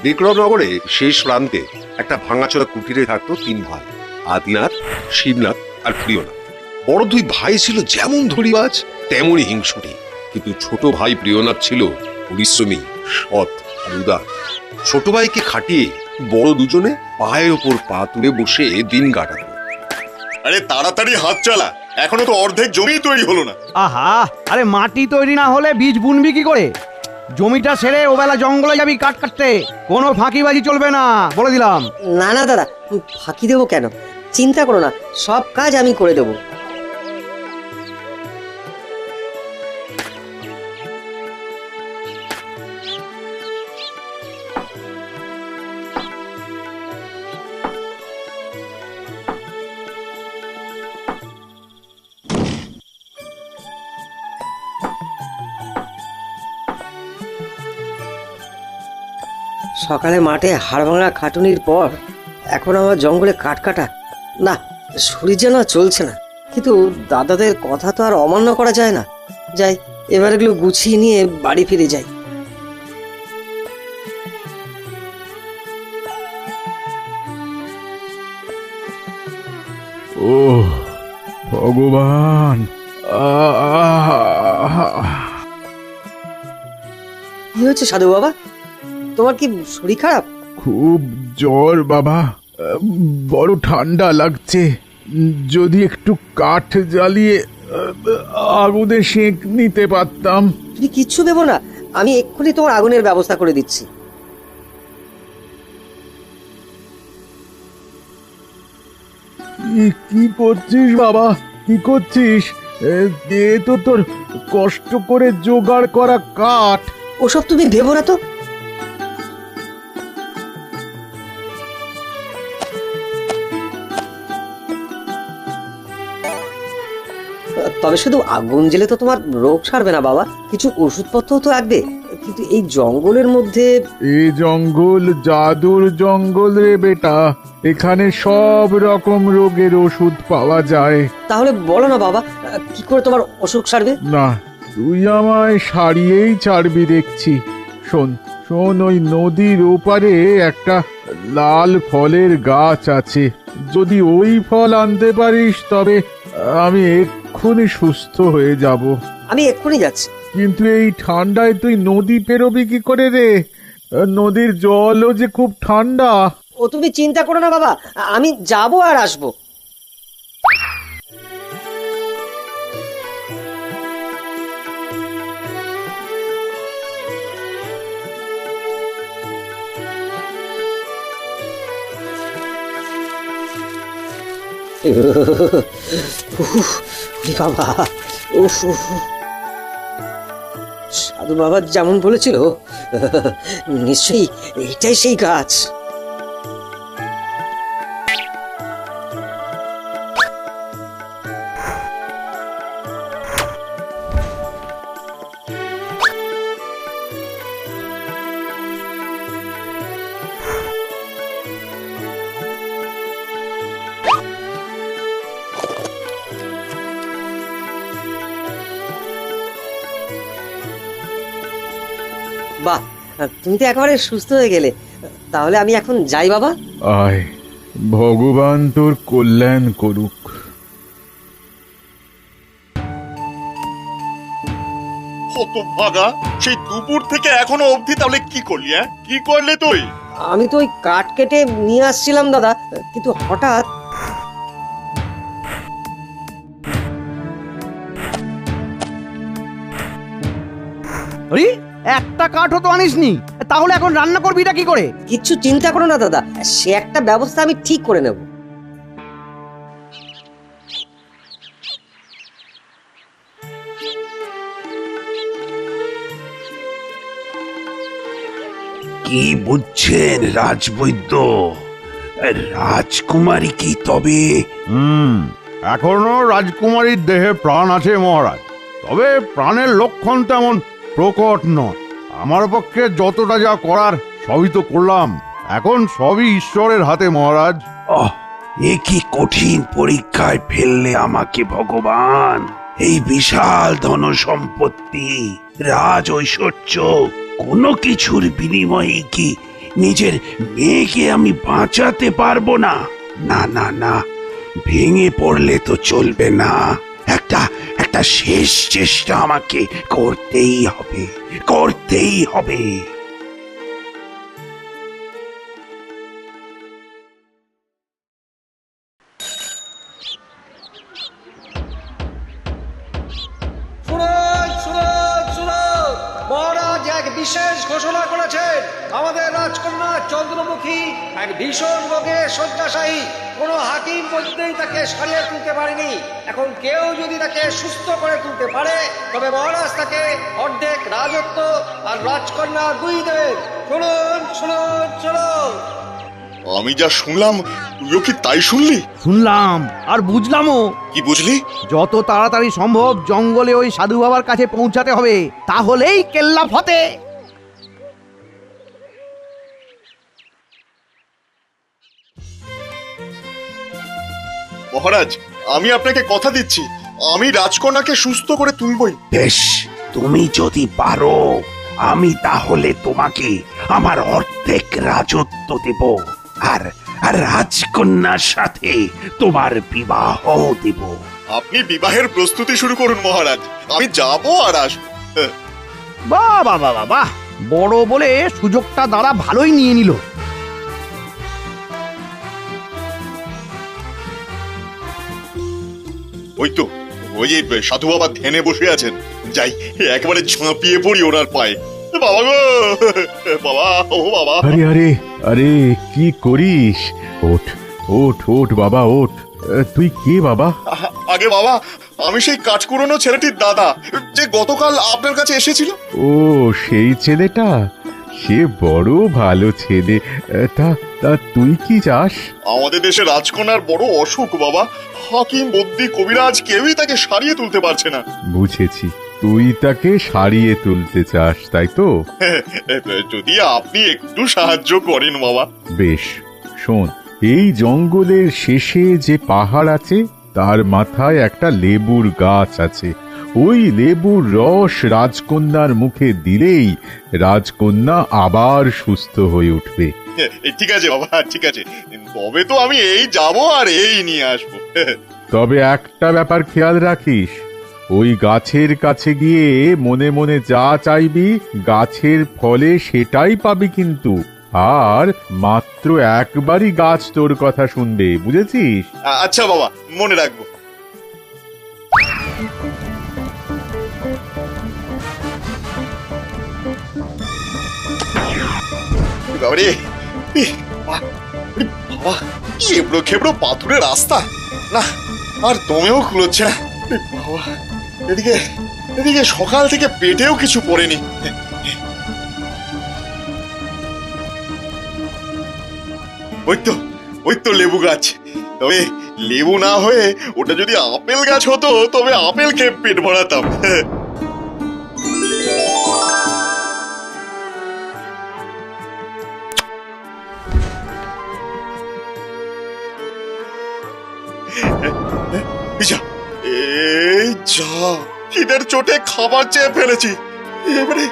বিক্রমনগরে শেষ প্রান্তে একটা ভাঙাচোরা কুটিরে থাকতো 3 ভাই, আদিনাথ, শিবনাথ আর প্রিয়নাথ। বড় 2 ভাই ছিল যেমন ধড়িবাজ তেমনই হিংসুটে, কিন্তু ছোট ভাই প্রিয়নাথ ছিল পরিশ্রমী, সৎ আর উদার। ছোট ভাইকে খাটিয়ে বড় দুজনে পায়ের ওপর পা তুলে বসে দিন কাটাতো। আরে তাড়াতাড়ি হাত চালা, এখনো তো অর্ধেক জমি তৈরি হলো না। আহা, আরে মাটি তৈরি না হলে বীজ বুনবি কি করে? জমিটা ছেড়ে ওবেলা জঙ্গলে যাবি কাঠ কাটতে, কোনো ফাঁকিবাজি চলবে না, বলে দিলাম। না না দাদা, ফাঁকি দেবো কেন? চিন্তা করো না, সব কাজ আমি করে দেবো। সকালে মাঠে হাড় ভাঙা খাটুনির পর এখন আমার জঙ্গলে কাঠ কাটা, না শরীর যেন চলছে না। কিন্তু দাদাদের কথা তো আর অমান্য করা যায় না। যাই, এবার এগুলো গুছিয়ে নিয়ে বাড়ি ফিরে যাই। ও ভগবান, কি হয়েছে সাধু বাবা, তোমার কি শরীর খারাপ? খুব জ্বর বাবা, বড় ঠান্ডা লাগছে। যদি একটু কাঠ জ্বালিয়ে আগুনে সেঁক নিতে পারতাম। তুমি কিচ্ছু দেবো না, আমি এক্ষুনি তোমার আগুনের ব্যবস্থা করে দিচ্ছি। কি করছিস বাবা, কি করছিস? এ তো তোর কষ্ট করে জোগাড় করা কাঠ। ওসব তুমি ভেবো না তো। তবে শুধু আগুন জ্বেলে তো তোমার রোগ সারবে না বাবা, কিছু ওষুধপত্রও তো লাগবে। কিন্তু এই জঙ্গলের মধ্যে। এই জঙ্গল জাদুর জঙ্গল রে বেটা, এখানে সব রকম রোগের ওষুধ পাওয়া যায়। তাহলে বলো না বাবা, কি করে তোমার অসুখ সারবে? না, তুই আমায় সারিয়েই ছাড়বি দেখছি। শোন শোন, ওই নদীর ওপারে একটা লাল ফলের গাছ আছে। যদি ওই ফল আনতে পারিস তবে আমি এক্ষুনি সুস্থ হয়ে যাব। আমি এক্ষুনি যাচ্ছি। কিন্তু এই ঠান্ডায় তুই নদী পেরোবি কি করে রে? নদীর জলও যে খুব ঠান্ডা। ও তুমি চিন্তা করো না বাবা, আমি যাবো আর আসবো। বাবা, সাধু বাবা যেমন বলেছিল, নিশ্চয়ই এটাই সেই গাছ। বাহ, তুমি তো একেবারে সুস্থ হয়ে গেলে। তাহলে আমি এখন যাই বাবা। আয়, ভগবান তোর কল্যাণ করুক। হতভাগা, সেই দুপুর থেকে এখনো অবধি তাহলে কি করলি? কি করলে তুই? আমি তো ওই কাঠ কেটে নিয়ে আসছিলাম দাদা, কিন্তু হঠাৎ। আরে একটা কাঠও তো আনিসনি, তাহলে এখন রান্না করবিটা কি করে? কিচ্ছু চিন্তা করো না দাদা, সে একটা ব্যবস্থা আমি ঠিক করে নেব। কি বুঝছেন রাজবৈদ্য? রাজকুমারী কি তবে? এখনো রাজকুমারীর দেহে প্রাণ আছে মহারাজ, তবে প্রাণের লক্ষণ তেমন প্রকট নয়। আমার পক্ষে যতটা যা করার সবই তো করলাম, এখন সবই ঈশ্বরের হাতে মহারাজ। এ কি কঠিন পরীক্ষায় ফেললে আমাকে ভগবান! এই বিশাল ধন সম্পত্তি, রাজ ঐশ্বর্য কোনো কিছুর বিনিময়ে কি নিজের মেয়েকে আমি বাঁচাতে পারবো না? না না না, ভেঙে পড়লে তো চলবে না। একটা একটা শেষ চেষ্টা আমাকে করতেই হবে, করতেই হবে। মহারাজ এক বিশেষ ঘোষণা করেছেন। আমাদের রাজকন্যা চন্দ্রমুখী এক ভীষণ রোগে শয্যাশায়ী। কোনো হাকিম বৈদ্যই তাকে সারিয়ে তুলতে পারেনি। এখন কেউ যদি তাকে সুস্থ করে তুলতে পারে তবে মহারাজ তাকে অর্ধেক রাজত্ব আর রাজকন্যা দুই দেবেন। শুনুন শুনুন শুনুন। আমি যা শুনলাম তুইও কি তাই শুনলি? শুনলাম আর বুঝলামও। কি বুঝলি? যত তাড়াতাড়ি সম্ভব জঙ্গলে ওই সাধু বাবার কাছে পৌঁছাতে হবে, তাহলেই কেল্লা ফতে। মহারাজ, আমি আপনাকে কথা দিচ্ছি, আমি রাজকন্যাকে সুস্থ করে তুলবই। বেশ, তুমি যদি পারো আমি তাহলে তোমাকে আমার অর্ধেক রাজত্ব দেব, আর আর রাজকন্যার সাথে তোমার বিবাহ দেব। আপনি বিবাহের প্রস্তুতি শুরু করুন মহারাজ, আমি যাব আর আসবো। বাহ বাহ বাহ বাহ, বড় বলে সুযোগটা দাঁড়া ভালোই নিয়ে নিল। ওই তো, ওই যে সাধু বাবা ধ্যানে বসে আছেন, যাই একেবারে ঝাঁপিয়ে পড়ি ওনার পায়ে। বাবা গো, বাবা, ও বাবা। আরে আরে আরে, কি করিস? ওঠ ওঠ ওঠ বাবা, ওঠ। তুই কে বাবা? আগে বাবা, আমি সেই কাঠকুড়োনো ছেলেটির দাদা, যে গতকাল আপনার কাছে এসেছিল। ও, সেই ছেলেটা? সে বড় ভালো ছেলে। তা তা তুই কি চাস? আমাদের দেশে রাজকন্যার বড় অসুখ বাবা, হাকিম বদ্যি কবিরাজ কেউই তাকে সারিয়ে তুলতে পারছে না। বুঝেছি, তুই তাকে সারিয়ে তুলতে চাস, তাই তো? যদি আপনি একটু সাহায্য করেন বাবা। বেশ, শোন, এই জঙ্গলের শেষে যে পাহাড় আছে তার মাথায় একটা লেবুর গাছ আছে। ওই লেবুর রস রাজকন্যার মুখে দিলেই রাজকন্যা আবার সুস্থ হয়ে উঠবে। ঠিক আছে বাবা, ঠিক আছে, তবে তো আমি এই যাব আর এই নিয়ে আসবো। তবে একটা ব্যাপার খেয়াল রাখিস, ওই গাছের কাছে গিয়ে মনে মনে যা চাইবি গাছের ফলে সেটাই পাবি কিন্তু। আর মাত্র একবারই গাছ তোর কথা শুনবে, বুঝেছিস? আচ্ছা বাবা, মনে রাখবো। বাবারে, বাবা, কি এবড়ো খেবড়ো পাথুরের রাস্তা, না আর দমেও খুলোচ্ছে না। বাবা, এদিকে এদিকে সকাল থেকে পেটেও কিছু পড়েনি। ওই তো লেবু গাছ, তবে লেবু না হয়ে ওটা যদি আপেল গাছ হতো তবে আপেল খেয়ে পেট ভরাতাম। এই যা, খিদের চোটে খাবার চেয়ে ফেলেছি, এবারে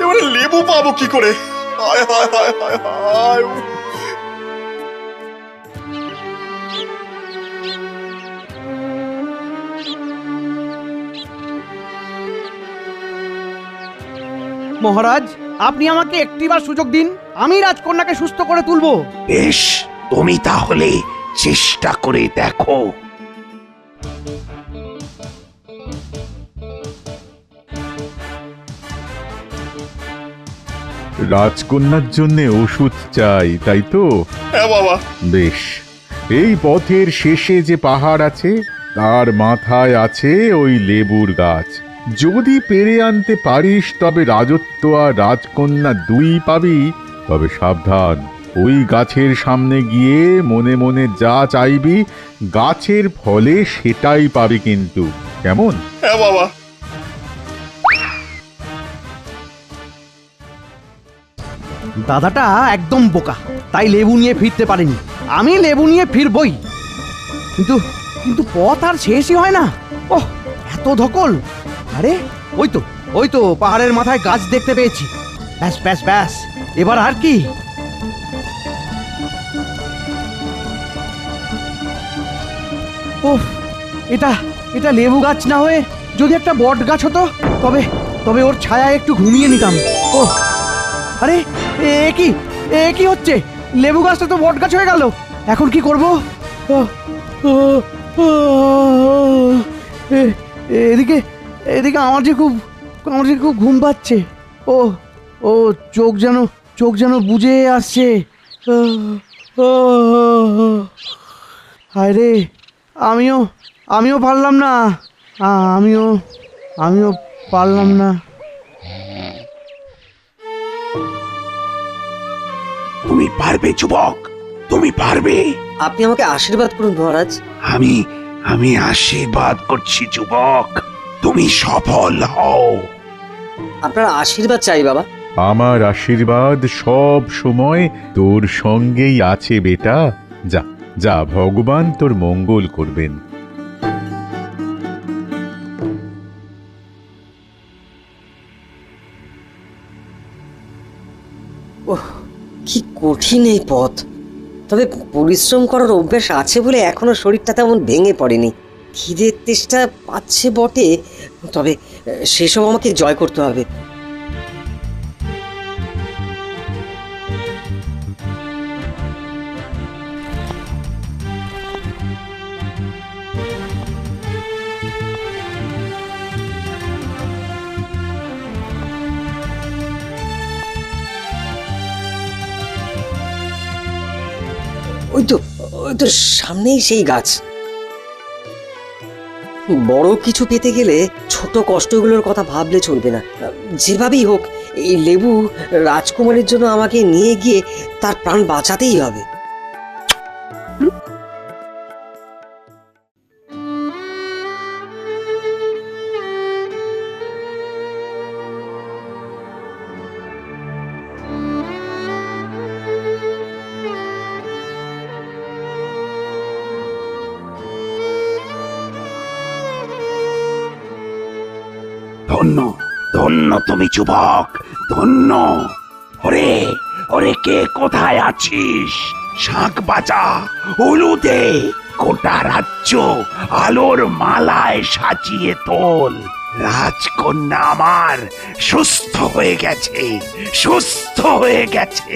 এবারে লেবু পাবো কি করে? হায় হায় হায় হায় হায়। মহারাজ, আপনি আমাকে একটিবার সুযোগ দিন, আমি রাজকন্যাকে সুস্থ করে তুলবো। বেশ, তুমি তাহলে চেষ্টা করে দেখো। রাজকন্যার জন্য ওষুধ চাই, তাই তো? হ্যাঁ বাবা। বেশ, এই পথের শেষে যে পাহাড় আছে তার মাথায় আছে ওই লেবুর গাছ। যদি পেরে আনতে পারিস তবে রাজত্ব আর রাজকন্যা দুই পাবি। তবে সাবধান, ওই গাছের সামনে গিয়ে মনে মনে যা চাইবি গাছের ফলে সেটাই পাবি কিন্তু, কেমন? হ্যাঁ বাবা। দাদাটা একদম বোকা, তাই লেবু নিয়ে ফিরতে পারেনি। আমি লেবু নিয়ে ফিরবই, কিন্তু কিন্তু পথ আর শেষই হয় না। ওহ, এত ধকল! আরে ওই তো পাহাড়ের মাথায় গাছ দেখতে পেয়েছি। ব্যাস ব্যাস ব্যাস, এবার আর কি? ওহ, এটা এটা লেবু গাছ না হয়ে যদি একটা বট গাছ হতো, তবে তবে ওর ছায়ায় একটু ঘুমিয়ে নিতাম। ও আরে, এ কি হচ্ছে? লেবু গাছটা তো বট গাছ হয়ে গেল, এখন কি করব? এদিকে এদিকে আমার যে খুব ঘুম পাচ্ছে। ও ও চোখ যেন বুজে আসছে। হায় রে, আমিও পারলাম না, আমিও পারলাম না। তুমি পারবে যুবক, তুমি পারবে। আপনি আমাকে আশীর্বাদ করুন মহারাজ। আমি আশীর্বাদ করছি যুবক, তুমি সফল হও। আপনার আশীর্বাদ চাই বাবা। আমার আশীর্বাদ সব সময় তোর সঙ্গেই আছে বেটা। যা যা, ভগবান তোর মঙ্গল করবেন। ওহ, কি কঠিন এই পথ। তবে পরিশ্রম করার অভ্যাস আছে বলে এখনো শরীরটা তেমন ভেঙে পড়েনি। খিদের তেষ্টা পাচ্ছে বটে, তবে সেসব আমাকে জয় করতে হবে। ওই তো সামনেই সেই গাছ। বড় কিছু পেতে গেলে ছোট কষ্টগুলোর কথা ভাবলে চলবে না। যেভাবেই হোক এই লেবু রাজকুমারীর জন্য আমাকে নিয়ে গিয়ে তার প্রাণ বাঁচাতেই হবে। ধন্য ধন্য তুমি যুবক, ধন্য। ওরে কে কোথায় আছিস? শাঁখ বাজা, হলুদে গোটা রাজ্য আলোর মালায় সাজিয়ে তোল। রাজকন্যা আমার সুস্থ হয়ে গেছে, সুস্থ হয়ে গেছে।